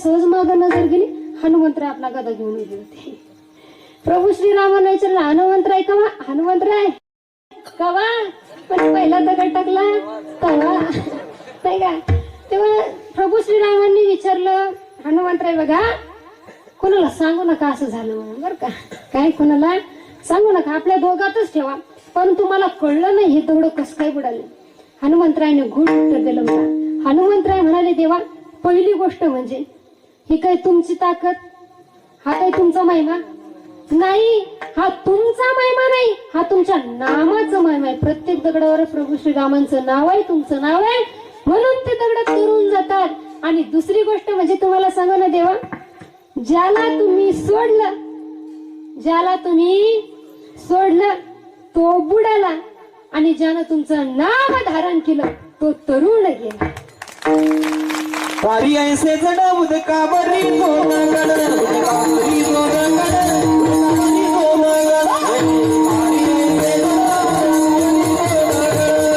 सहज मागं नजर गेली, हनुमंतराय आपला गदा घेऊन उभे होते. प्रभू श्रीरामांना विचारलं, हनुमंतराय कवा? हनुमंतराय कवा? पण पहिला दगड टाकला तवा, नाही का? तेव्हा प्रभू श्रीरामांनी विचारलं, हनुमंतराय बघा, कोणाला सांगू नका असं झालं म्हणून, बरं का? काय कोणाला सांगू नका, आपल्या दोघातच ठेवा. पण तुम्हाला कळलं नाही हे दगड कसं काय बुडाले? हनुमंतरायने गुढ उत्तर दिलं बघा. हनुमंतराय म्हणाले, देवा, पहिली गोष्ट म्हणजे ही काय तुमची ताकद, हा काय तुमचा महिमा नाही, हा तुमचा महिमा नाही, हा तुमच्या नामाचा महिमा आहे. प्रत्येक दगडावर प्रभू श्रीरामांचं नाव आहे, तुमचं नाव आहे, म्हणून ते दगड तरून जातात. आणि दुसरी गोष्ट म्हणजे तुम्हाला सांगू ना देवा, ज्याला तुम्ही सोडलं तो बुडाला, आणि ज्यानं तुमचं नाव धारण केलं तो तरुण गेला. वारी ऐसे जड उदकावरी दोनगड, उदकावरी दोनगड, उदकावरी दोनगड, वारी ऐसे जड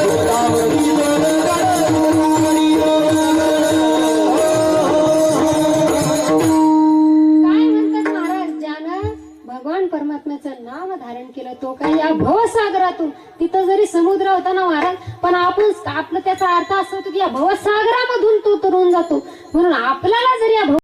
उदकावरी दोनगड, उदकावरी दोनगड. काय म्हणतात महाराज, ज्यानं भगवान परमात्म्याचं नाव धारण केलं तो काय या भवसागरातून, तिथं जरी समुद्र होता ना महाराज, पण आपलं त्याचा अर्थ असा होतो की या भवसागरामधून तो तरुण जातो. म्हणून आपल्याला जरी या